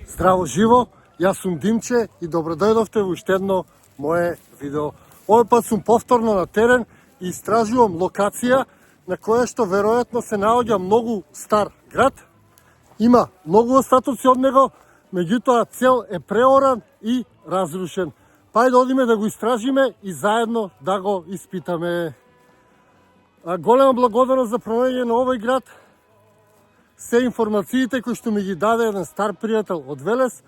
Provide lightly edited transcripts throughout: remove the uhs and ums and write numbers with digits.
Здраво живо, јас сум Димче и добродојдовте во уште едно мое видео. Овој пат сум повторно на терен и истражувам локација на која што веројатно се наоѓа многу стар град. Има многу остатоци од него, меѓутоа цел е преоран и разрушен. Па да одиме да го истражиме и заедно да го испитаме. Голема благодарност за пронаоѓање на овој град се информациите кои што ми ги даде еден стар пријател од Велес.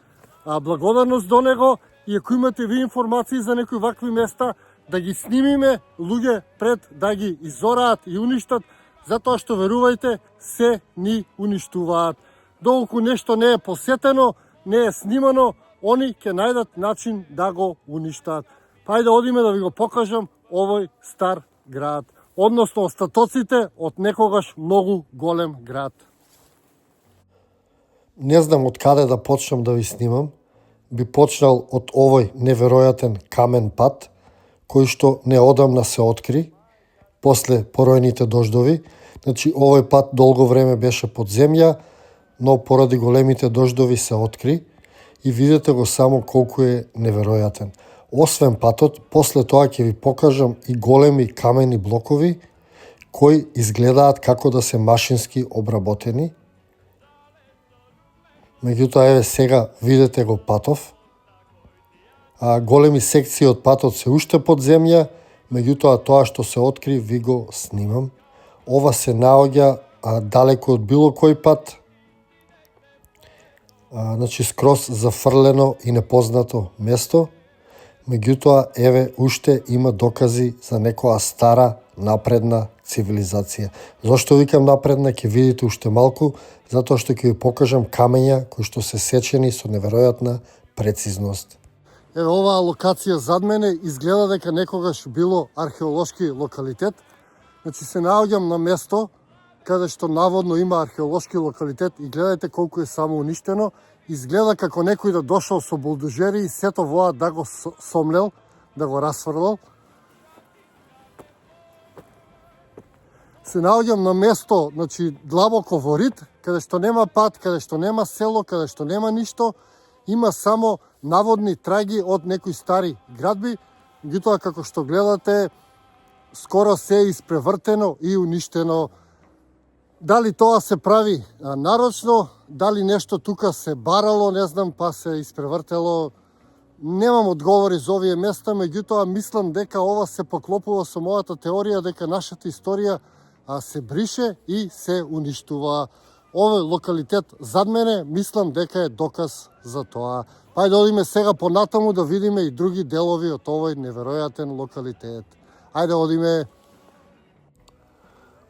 Благодарност до него и ако имате ви информации за некои вакви места, да ги снимиме луѓе пред да ги изораат и уништат, затоа што верувајте, се ни уништуваат. Доколку нешто не е посетено, не е снимано, они ќе најдат начин да го уништаат. Па да одиме да ви го покажам овој стар град, односно остатоците од некогаш многу голем град. Не знам од каде да почнам да ви снимам. Би почнал од овој неверојатен камен пат, кој што неодамна се откри, после поројните дождови. Значи, овој пат долго време беше под земја, но поради големите дождови се откри и видете го само колку е неверојатен. Освен патот, после тоа ќе ви покажам и големи камени блокови, кои изгледаат како да се машински обработени. Меѓутоа, еве сега видете го патов. Големи секции од патот се уште под земја, меѓутоа тоа што се откри ви го снимам. Ова се наоѓа далеко од било кој пат. Значи скроз зафрлено и непознато место. Меѓутоа, еве уште има докази за некоја стара напредна цивилизација. Зошто викам напредна, ќе видите уште малку, затоа што ќе ви покажам камења кои што се сечени со неверојатна прецизност. Еве оваа локација зад мене изгледа дека некогаш било археолошки локалитет. Значи се наоѓам на место каде што наводно има археолошки локалитет и гледајте колку е само уништено. Изгледа како некој да дошол со булдожери и сето воа да го сомлел, да го расфрлал. Се наоѓам на место, значи длабоко во рид, каде што нема пат, каде што нема село, каде што нема ништо, има само наводни траги од некои стари градби. Меѓутоа, како што гледате, скоро се е испревртено и уништено. Дали тоа се прави нарочно, дали нешто тука се барало, не знам, па се испревртело. Немам одговори за овие места, меѓутоа мислам дека ова се поклопува со мојата теорија дека нашата историја се брише и се уништува. Овој локалитет зад мене, мислам дека е доказ за тоа. Па да одиме сега понатаму да видиме и други делови од овој неверојатен локалитет. Ајде одиме.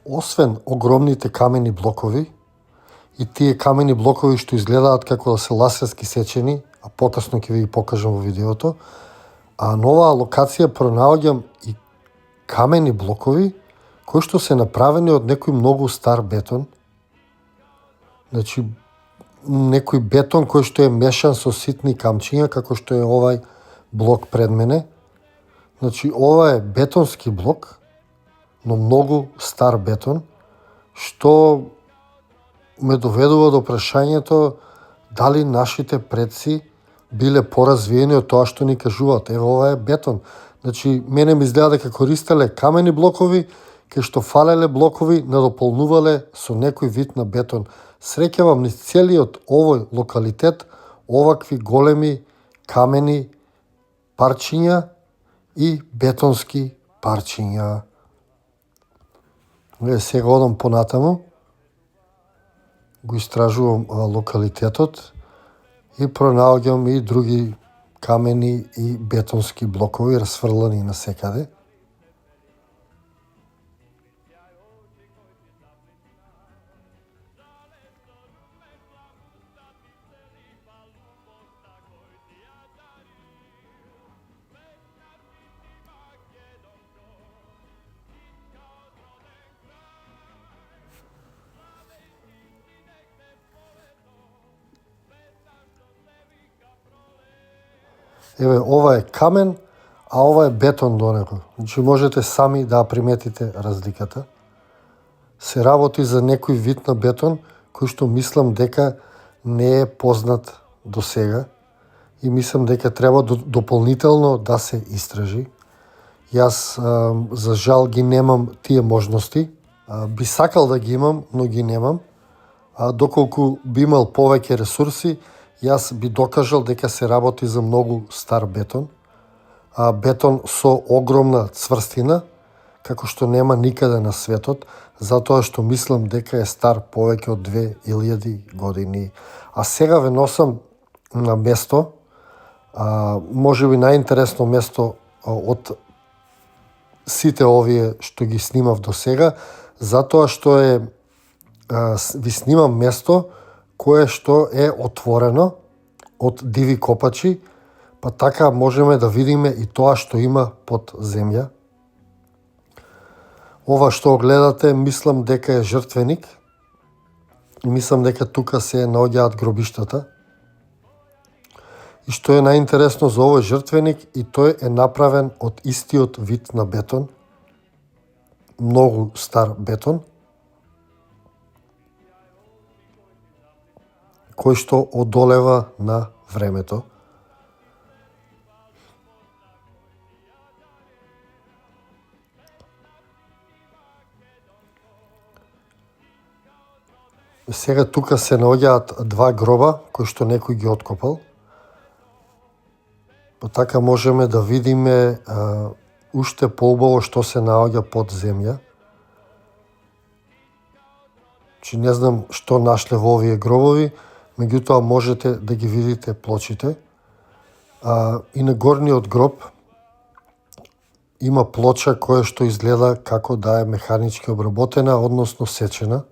Освен огромните камени блокови и тие камени блокови што изгледаат како да се ласерски сечени, а покасно ќе ви ги покажам во видеото, на оваа локација пронаоѓам и камени блокови кои што се направени од некој многу стар бетон. Значи, некој бетон кој што е мешан со ситни камчиња, како што е овај блок пред мене. Значи, ова е бетонски блок, но многу стар бетон, што ме доведува до прашањето дали нашите предци биле поразвиени од тоа што ни кажуваат. Ево, ова е бетон. Значи, мене ми изгледа дека користеле камени блокови, кај што фалеле блокови надополнувале со некој вид на бетон. Среќавам низ целиот овој локалитет овакви големи камени парчиња и бетонски парчиња. Сега одам понатаму, го истражувам локалитетот и пронаоѓам и други камени и бетонски блокови расфрлани насекаде. Еве, ова е камен, а ова е бетон до него. Значи можете сами да приметите разликата. Се работи за некој вид на бетон, кој што мислам дека не е познат до сега и мислам дека треба дополнително да се истражи. Јас, за жал, ги немам тие можности. Би сакал да ги имам, но ги немам. Доколку би имал повеќе ресурси, јас би докажал дека се работи за многу стар бетон. Бетон со огромна цврстина, како што нема никаде на светот, затоа што мислам дека е стар повеќе од 2000 години. А сега ве носам на место, можеби најинтересно место од сите овие што ги снимав до сега, затоа што ви снимам место кое што е отворено од диви копачи, па така можеме да видиме и тоа што има под земја. Ова што гледате, мислам дека е жртвеник и мислам дека тука се наоѓаат гробиштата. И што е најинтересно за овој жртвеник, и тој е направен од истиот вид на бетон, многу стар бетон, кој што одолева на времето. Сега тука се наоѓаат два гроба кои што некој ги откопал. Па така можеме да видиме уште поубаво што се наоѓа под земја. Че не знам што нашле во овие гробови, меѓутоа можете да ги видите плочите. И на горниот гроб има плоча која што изгледа како да е механички обработена, односно сечена.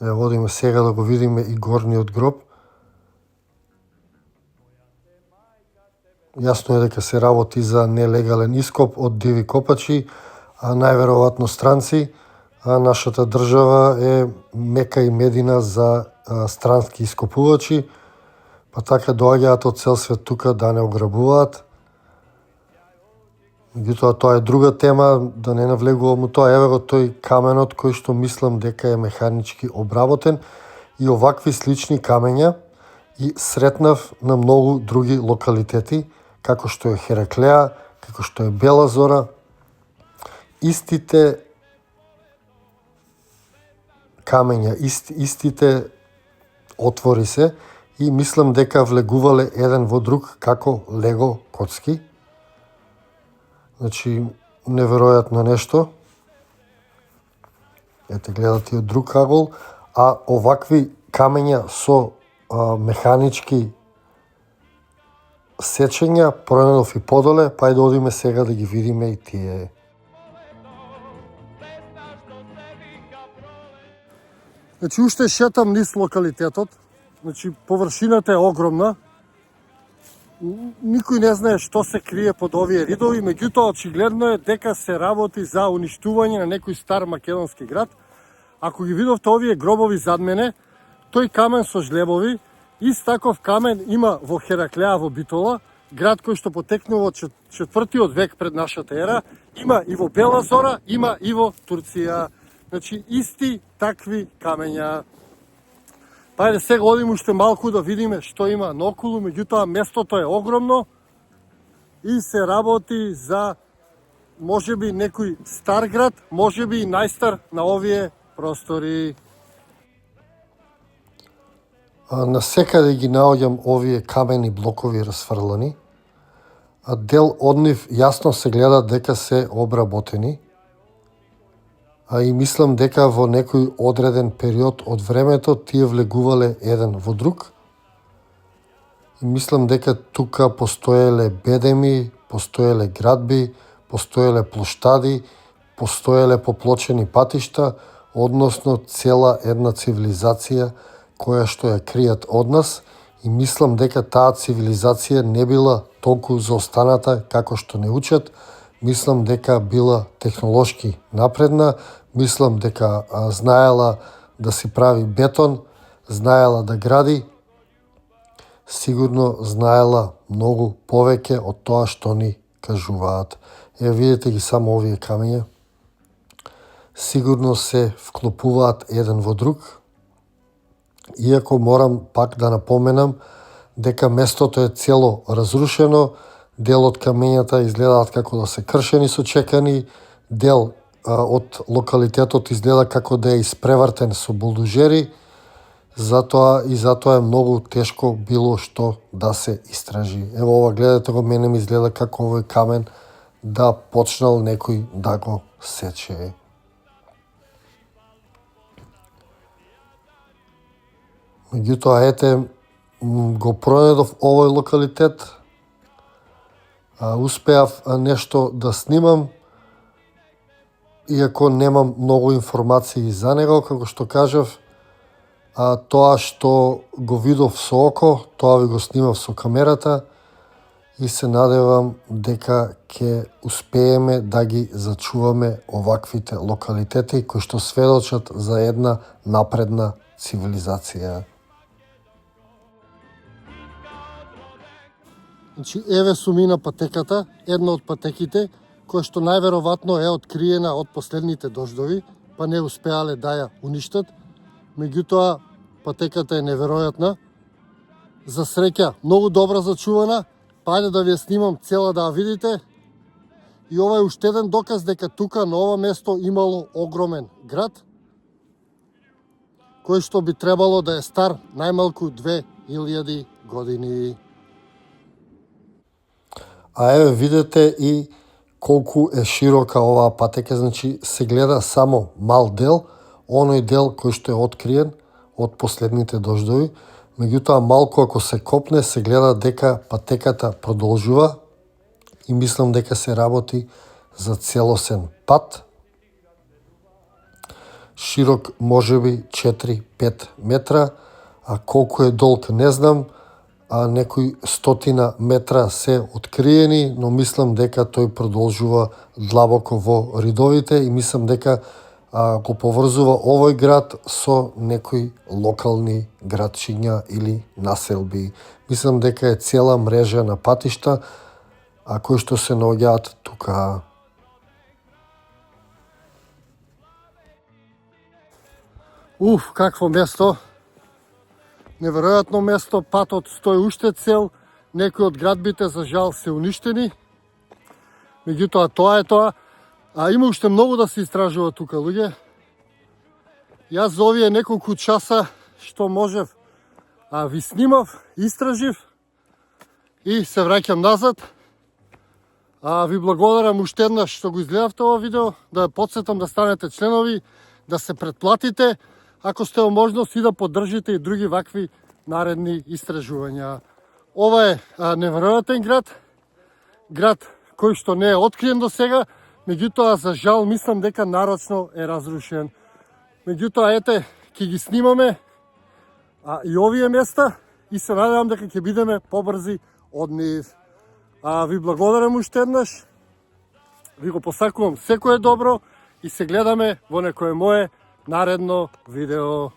Одиме сега да го видиме и горниот гроб. Јасно е дека се работи за нелегален ископ од диви копачи, а најверојатно странци. Нашата држава е мека и медина за странски ископувачи, па така доаѓаат од цел свет тука да не ограбуваат. Меѓутоа тоа е друга тема, да не навлегувам у тоа. Еве го тој каменот кој што мислам дека е механички обработен, и овакви слични камења и сретнав на многу други локалитети, како што е Хераклеа, како што е Бела Зора. Истите камења, истите отвори се и мислам дека влегувале еден во друг како лего коцки. Значи, неверојатно нешто. Ете, гледате од друг агол, а овакви камења со механички сечења пронајдов и подоле, па да одиме сега да ги видиме и тие. Значи, уште шетам низ локалитетот. Значи, површината е огромна. Никој не знае што се крие под овие ридови, меѓутоа очигледно е дека се работи за уништување на некој стар македонски град. Ако ги видовте овие гробови зад мене, тој камен со жлебови, ист таков камен има во Хераклеа во Битола, град кој што потекнува од 4. век пред нашата ера, има и во Бела Зора, има и во Турција. Значи, исти такви камења. Ајде сега одиме уште малку да видиме што има наоколу, меѓутоа местото е огромно и се работи за можеби некој стар град, можеби и најстар на овие простори. Насекаде ги наоѓам овие камени блокови расфрлани, а дел од нив јасно се гледа дека се обработени, и мислам дека во некој одреден период од времето тие влегувале еден во друг. И мислам дека тука постоеле бедеми, постоеле градби, постоеле плоштади, постоеле поплочени патишта, односно цела една цивилизација која што ја кријат од нас, и мислам дека таа цивилизација не била толку заостаната како што не учат. Мислам дека била технолошки напредна, мислам дека знаела да си прави бетон, знаела да гради, сигурно знаела многу повеќе од тоа што ни кажуваат. Видите ги само овие камења. сигурно се вклопуваат еден во друг. Иако морам пак да напоменам дека местото е цело разрушено, дел од камењата изгледаат како да се кршени со чекани, дел од локалитетот изгледа како да е испревртен со булдожери, затоа е многу тешко било што да се истражи. Ево ова гледате го, мене ми изгледа како овој камен да почнал некој да го сече. Меѓутоа, ете, го пронајдов овој локалитет, успеав нешто да снимам, иако немам многу информации за него, како што кажав, тоа што го видов со око, тоа ви го снимав со камерата и се надевам дека ќе успееме да ги зачуваме оваквите локалитети кои што сведочат за една напредна цивилизација. Значи, еве сум и на патеката, една од патеките, која што најверојатно е откриена од последните дождови, па не успеале да ја уништат. Меѓутоа, патеката е неверојатна. За среќа, многу добра зачувана, па ајде да ви ја снимам цела да ја видите. И ова е уште еден доказ дека тука на ова место имало огромен град, кој што би требало да е стар најмалку 2000 години. А еве видете и колку е широка оваа патека, значи се гледа само мал дел, оној дел кој што е откриен од последните дождови. Меѓутоа, малку ако се копне, се гледа дека патеката продолжува и мислам дека се работи за целосен пат. Широк можеби 4-5 метра, а колку е долг не знам, а некои 100 метра се откриени, но мислам дека тој продолжува длабоко во ридовите и мислам дека го поврзува овој град со некои локални градчиња или населби. Мислам дека е цела мрежа на патишта кои што се наоѓаат тука. Какво место! Неверојатно место, патот стои уште цел, некои од градбите за жал се уништени. Меѓутоа, тоа е тоа. Има уште многу да се истражува тука, луѓе. Јас за овие неколку часа што можев ви снимав, истражив и се враќам назад. Ви благодарам уште еднаш што го изгледавте ова видео, да потсетам да станете членови, да се претплатите, ако сте во можност и да поддржите и други вакви наредни истражувања. Ова е неверојатен град кој што не е откриен до сега, меѓутоа за жал мислам дека нарочно е разрушен. Меѓутоа, ете, ќе ги снимаме и овие места и се надевам дека ќе бидеме побрзи од нив. Ви благодарам уште еднаш, ви го посакувам секое добро и се гледаме во некое мое наредно видео.